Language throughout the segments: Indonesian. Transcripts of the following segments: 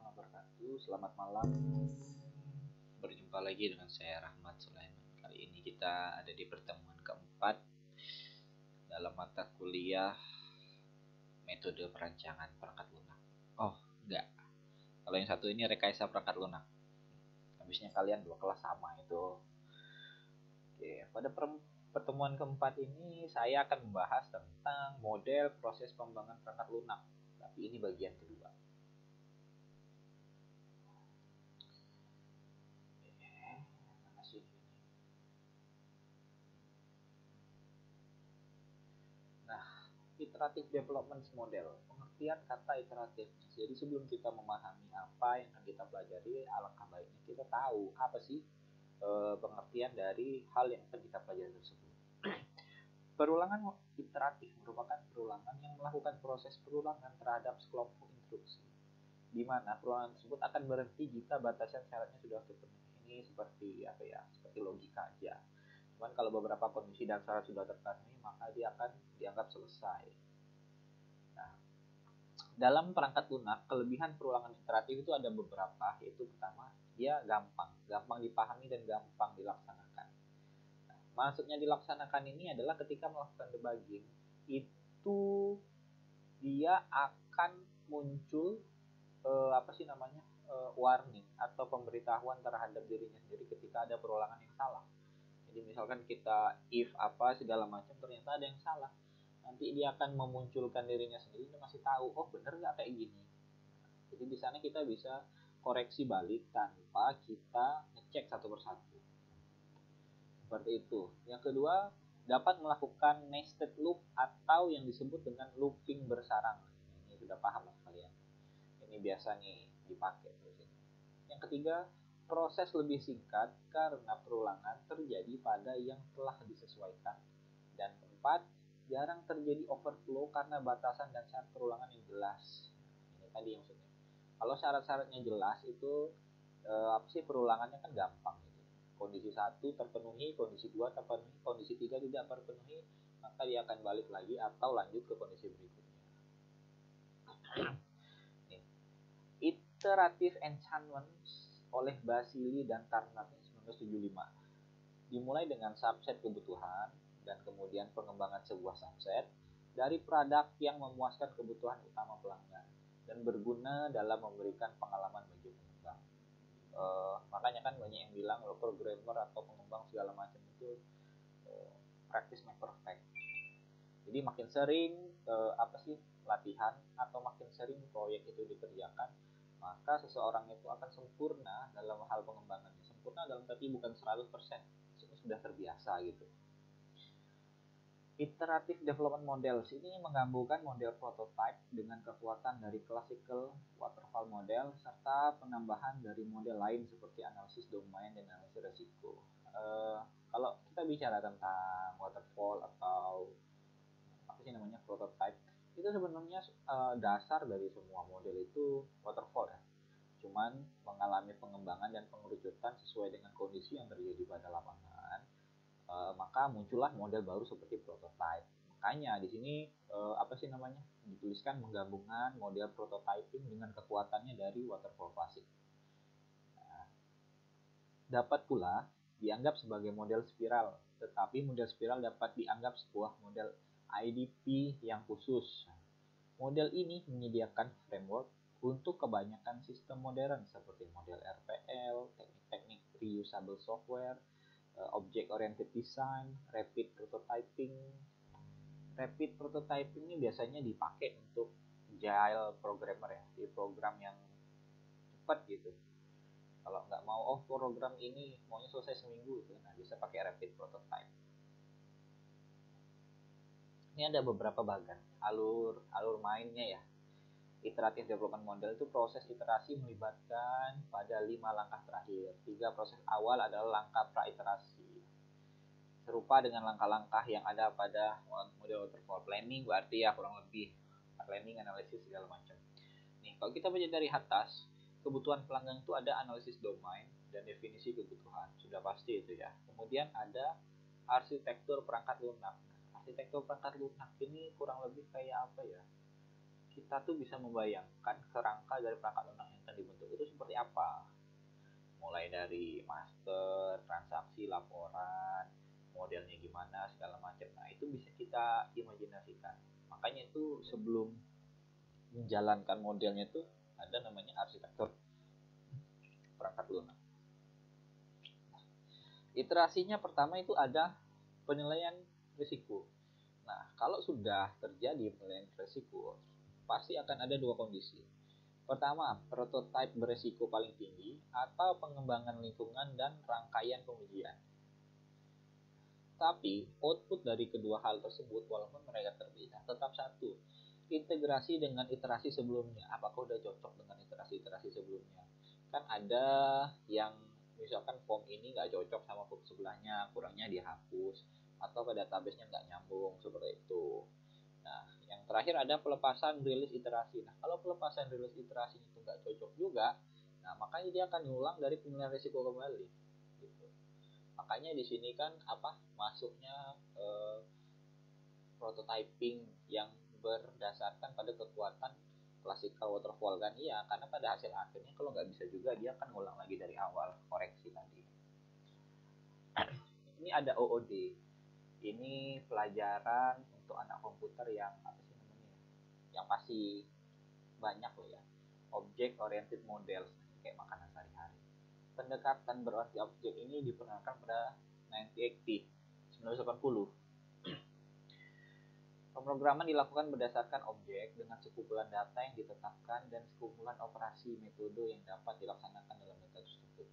warahmatullahi wabarakatuh. Selamat malam. Berjumpa lagi dengan saya Rahmat Sulaiman. Kali ini kita ada di pertemuan keempat dalam mata kuliah metode perancangan perangkat lunak. Oh, enggak. Kalau yang satu ini rekayasa perangkat lunak. Habisnya kalian dua kelas sama itu. Oke, pada pertemuan keempat ini saya akan membahas tentang model proses pengembangan perangkat lunak. Tapi ini bagian kedua. Iterative Development Model. Pengertian kata iteratif. Jadi sebelum kita memahami apa yang akan kita pelajari, alangkah baiknya kita tahu apa sih pengertian dari hal yang akan kita pelajari tersebut. Perulangan iteratif merupakan perulangan yang melakukan proses perulangan terhadap sekelompok instruksi, di mana perulangan tersebut akan berhenti jika batasan syaratnya sudah terpenuhi. Ini seperti apa ya? Seperti logika aja. Cuman kalau beberapa kondisi dan syarat sudah terpenuhi, maka dia akan dianggap selesai. Nah, dalam perangkat lunak, kelebihan perulangan iteratif itu ada beberapa, yaitu pertama, dia gampang dipahami dan gampang dilaksanakan. Nah, maksudnya dilaksanakan ini adalah ketika melakukan debugging, itu dia akan muncul warning atau pemberitahuan terhadap dirinya sendiri ketika ada perulangan yang salah. Jadi misalkan kita if apa segala macam, ternyata ada yang salah, nanti dia akan memunculkan dirinya sendiri, dia masih tahu, oh bener nggak kayak gini. Jadi di sana kita bisa koreksi balik tanpa kita ngecek satu persatu. Seperti itu. Yang kedua, dapat melakukan nested loop atau yang disebut dengan looping bersarang. Ini sudah paham lah kalian. Ini biasa nih dipakai terus ini. Yang ketiga, proses lebih singkat karena perulangan terjadi pada yang telah disesuaikan. Dan keempat, jarang terjadi overflow karena batasan dan syarat perulangan yang jelas. Ini tadi maksudnya. Kalau syarat-syaratnya jelas itu perulangannya kan gampang gitu. Kondisi 1 terpenuhi, kondisi 2 terpenuhi, kondisi 3 tidak terpenuhi, maka dia akan balik lagi atau lanjut ke kondisi berikutnya. Iterative Enchantment oleh Basili dan Tarnat 1975. Dimulai dengan subset kebutuhan dan kemudian pengembangan sebuah subset dari produk yang memuaskan kebutuhan utama pelanggan dan berguna dalam memberikan pengalaman bagi pengembang. Makanya kan banyak yang bilang programmer atau pengembang segala macam itu practice make perfect. Jadi makin sering latihan atau makin sering proyek itu dikerjakan, maka seseorang itu akan sempurna dalam hal pengembangannya. Sempurna dalam arti bukan 100%, sudah terbiasa gitu. Iterative Development Models ini menggabungkan model prototype dengan kekuatan dari classical waterfall model serta penambahan dari model lain seperti analisis domain dan analisis resiko. Kalau kita bicara tentang waterfall atau prototype, itu sebenarnya dasar dari semua model itu waterfall ya. Cuman mengalami pengembangan dan pengerucutan sesuai dengan kondisi yang terjadi pada lapangan, maka muncullah model baru seperti prototype. Makanya di sini dituliskan menggabungkan model prototyping dengan kekuatannya dari waterfall klasik. Nah, dapat pula dianggap sebagai model spiral, tetapi model spiral dapat dianggap sebuah model IDP yang khusus. Model ini menyediakan framework untuk kebanyakan sistem modern seperti model RPL, teknik-teknik reusable software, object oriented design, rapid prototyping. Rapid prototyping ini biasanya dipakai untuk agile programmer ya, di program yang cepat gitu. Kalau nggak mau program ini maunya selesai seminggu gitu, nah bisa pakai rapid prototype. Ini ada beberapa bagian alur mainnya ya. Iterative Development Model itu proses iterasi melibatkan pada 5 langkah terakhir. 3 proses awal adalah langkah pra-iterasi, serupa dengan langkah-langkah yang ada pada model waterfall. Planning berarti ya kurang lebih planning, analisis segala macam. Nih, kalau kita baca dari atas, kebutuhan pelanggan itu ada analisis domain dan definisi kebutuhan. Sudah pasti itu ya. Kemudian ada arsitektur perangkat lunak. Arsitektur perangkat lunak ini kurang lebih kayak apa ya? kita tuh bisa membayangkan kerangka dari perangkat lunak yang akan dibentuk itu seperti apa. Mulai dari master, transaksi, laporan, modelnya gimana, segala macam. Nah, itu bisa kita imajinasikan. Makanya itu sebelum menjalankan modelnya itu ada namanya arsitektur perangkat lunak. Iterasinya pertama itu ada penilaian risiko. Nah, kalau sudah terjadi penilaian risiko, pasti akan ada dua kondisi. Pertama, prototipe beresiko paling tinggi atau pengembangan lingkungan dan rangkaian pengujian. Tapi, output dari kedua hal tersebut, walaupun mereka berbeda, tetap satu. Integrasi dengan iterasi sebelumnya. Apakah udah cocok dengan iterasi-iterasi sebelumnya? Kan ada yang misalkan form ini nggak cocok sama form sebelahnya, kurangnya dihapus, atau ke database-nya nggak nyambung, seperti itu. Nah, yang terakhir ada pelepasan rilis iterasi. Nah, kalau pelepasan rilis iterasi itu nggak cocok juga, nah makanya dia akan ngulang dari penilaian risiko kembali. Gitu. Makanya di sini kan masuknya prototyping yang berdasarkan pada kekuatan classical waterfall kan, iya, karena pada hasil akhirnya kalau nggak bisa juga dia akan ngulang lagi dari awal koreksi tadi. Ini ada OOD, ini pelajaran untuk anak komputer yang yang masih banyak loh ya, object oriented models kayak makanan sehari-hari. Pendekatan berarti objek ini diperkenalkan pada 1980. Pemrograman dilakukan berdasarkan objek dengan sekumpulan data yang ditetapkan dan sekumpulan operasi metode yang dapat dilaksanakan dalam data tersebut.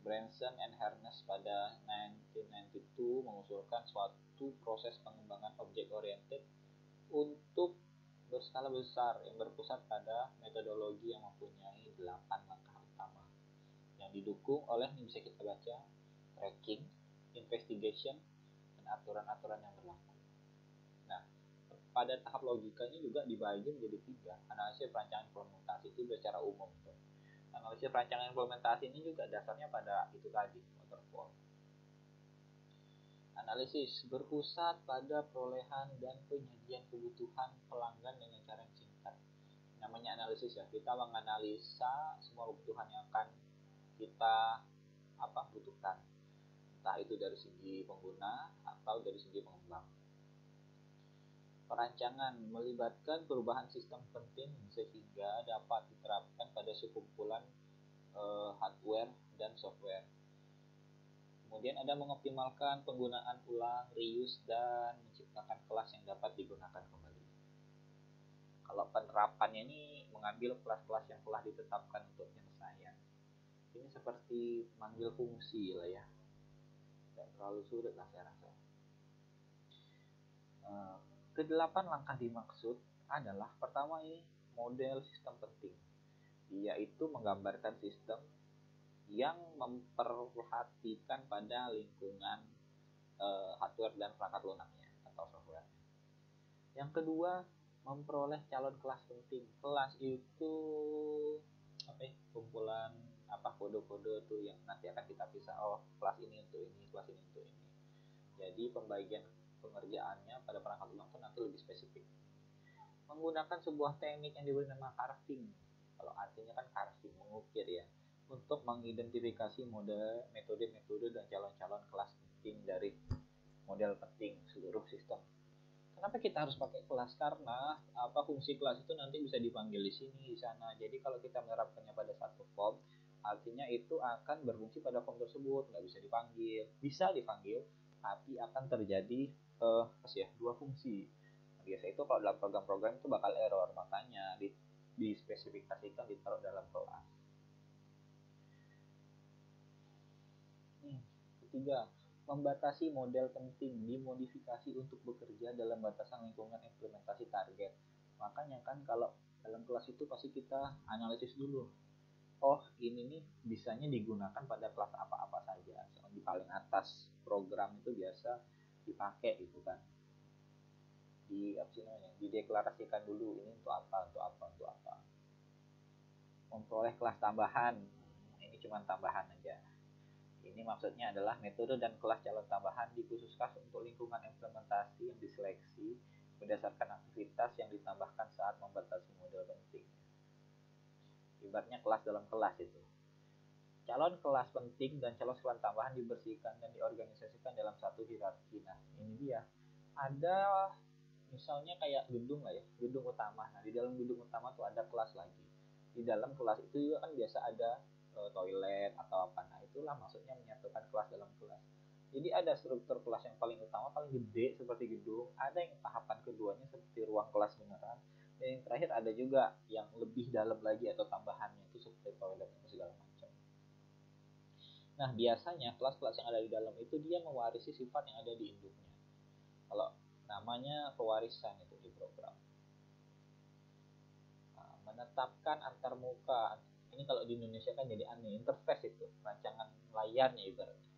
Branson and Harness pada 1992 mengusulkan suatu proses pengembangan objek oriented untuk berskala besar yang berpusat pada metodologi yang mempunyai 8 langkah utama yang didukung oleh, ini bisa kita baca, tracking, investigation, dan aturan-aturan yang berlaku. Nah, pada tahap logikanya juga dibagi menjadi 3. Analisis perancangan implementasi itu secara umum tuh. Analisis perancangan implementasi ini juga dasarnya pada itu tadi, waterfall. Analisis berpusat pada perolehan dan penyajian kebutuhan pelanggan dengan cara yang singkat. Namanya analisis ya, kita menganalisa semua kebutuhan yang akan kita butuhkan. Entah itu dari segi pengguna atau dari segi pengembang. Perancangan melibatkan perubahan sistem penting sehingga dapat diterapkan pada sekumpulan hardware dan software. Kemudian ada mengoptimalkan penggunaan ulang, reuse, dan menciptakan kelas yang dapat digunakan kembali. Kalau penerapannya ini mengambil kelas-kelas yang telah ditetapkan untuk penyelesaian. Ini seperti manggil fungsi lah ya. Tidak terlalu sulit lah saya rasa. Kedelapan langkah dimaksud adalah pertama ini model sistem penting, yaitu menggambarkan sistem yang memperhatikan pada lingkungan hardware dan perangkat lunaknya atau software. Yang kedua, memperoleh calon kelas penting. Kelas itu kumpulan kode-kode tuh yang nanti akan kita pisah. Oh, kelas ini untuk ini, kelas ini untuk ini. Jadi pembagian pengerjaannya pada perangkat lunak itu nanti lebih spesifik. Menggunakan sebuah teknik yang diberi nama carving. Kalau artinya kan carving, mengukir ya, untuk mengidentifikasi metode-metode dan calon-calon kelas penting dari model penting seluruh sistem. Kenapa kita harus pakai kelas? Karena fungsi kelas itu nanti bisa dipanggil di sini, di sana. Jadi kalau kita menerapkannya pada satu form, artinya itu akan berfungsi pada form tersebut, nggak bisa dipanggil. Bisa dipanggil, tapi akan terjadi dua fungsi. Biasa itu kalau dalam program-program itu bakal error, makanya dispesifikasikan ditaruh dalam kelas. Ketiga, membatasi model penting dimodifikasi untuk bekerja dalam batasan lingkungan implementasi target. Makanya kan kalau dalam kelas itu pasti kita analisis dulu. Oh, ini nih bisanya digunakan pada kelas apa-apa saja. Di paling atas program itu biasa dipakai gitu kan. Dideklarasikan dulu ini untuk apa. Memperoleh kelas tambahan. Ini cuma tambahan aja. Ini maksudnya adalah metode dan kelas calon tambahan dikhususkan untuk lingkungan implementasi yang diseleksi berdasarkan aktivitas yang ditambahkan saat membatasi model penting. Ibaratnya kelas dalam kelas itu. Calon kelas penting dan calon kelas tambahan dibersihkan dan diorganisasikan dalam satu hierarki. Nah, ini dia. Ada misalnya kayak gedung lah ya, gedung utama. Nah, di dalam gedung utama tuh ada kelas lagi. Di dalam kelas itu juga kan biasa ada toilet atau apa. Nah, itulah maksudnya menyatukan kelas dalam kelas. Jadi ada struktur kelas yang paling utama, paling gede seperti gedung, ada yang tahapan keduanya seperti ruang kelas beneran, dan yang terakhir ada juga yang lebih dalam lagi atau tambahannya itu seperti toilet dan segala macam. Nah, biasanya kelas-kelas yang ada di dalam itu dia mewarisi sifat yang ada di induknya. Kalau namanya pewarisan itu di program. Nah, menetapkan antarmuka. Ini kalau di Indonesia kan jadi aneh, interface itu, rancangan layarnya ibaratnya.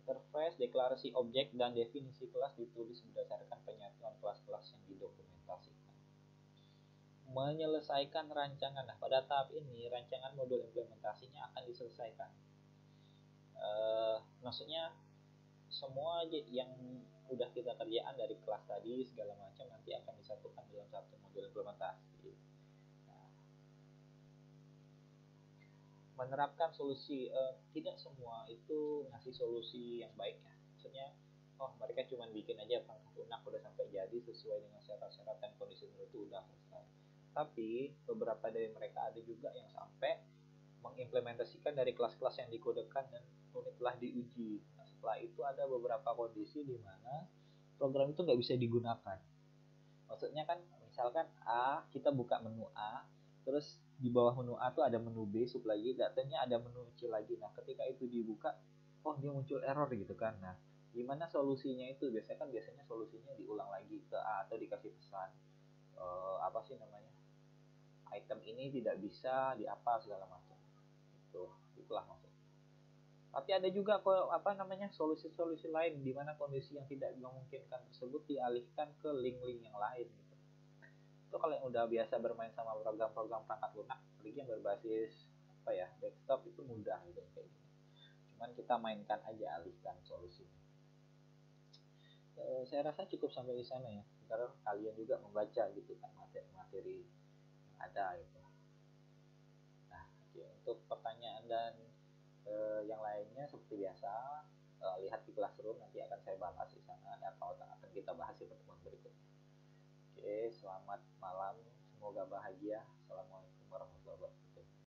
Interface, deklarasi objek, dan definisi kelas ditulis berdasarkan penyatuan kelas-kelas yang didokumentasikan. Menyelesaikan rancangan. Nah, pada tahap ini rancangan modul implementasinya akan diselesaikan. Maksudnya semua yang udah kita kerjaan dari kelas tadi segala macam nanti akan disatukan dalam satu modul implementasi. Nah, menerapkan solusi, tidak semua itu ngasih solusi yang baik ya. Maksudnya mereka cuma bikin aja perangkat lunak udah sampai jadi sesuai dengan syarat-syarat dan kondisi tertentu udah selesai. Tapi beberapa dari mereka ada juga yang sampai mengimplementasikan dari kelas-kelas yang dikodekan dan telah diuji. Nah, setelah itu ada beberapa kondisi di mana program itu nggak bisa digunakan. Maksudnya kan misalkan A, kita buka menu A, terus di bawah menu A tuh ada menu B, sub lagi, datanya ada menu C lagi. Nah, ketika itu dibuka, dia muncul error gitu kan. Nah, gimana solusinya itu? Biasanya solusinya diulang lagi ke A atau dikasih pesan apa sih namanya? Item ini tidak bisa di apa segala macam. Itulah maksudnya. Tapi ada juga solusi-solusi lain di mana kondisi yang tidak memungkinkan tersebut dialihkan ke link-link yang lain gitu. Itu kalau yang udah biasa bermain sama program-program perangkat lunak, apalagi yang berbasis desktop itu mudah gitu kayak gini. Cuman kita mainkan aja, alihkan solusinya. Saya rasa cukup sampai di sana ya, karena kalian juga membaca gitu kan materi-materi yang ada gitu. Nah, untuk pertanyaan dan yang lainnya seperti biasa lihat di Classroom, nanti akan saya bahas di sana atau akan kita bahas di pertemuan berikutnya. Oke, selamat malam, semoga bahagia. Assalamualaikum warahmatullahi wabarakatuh.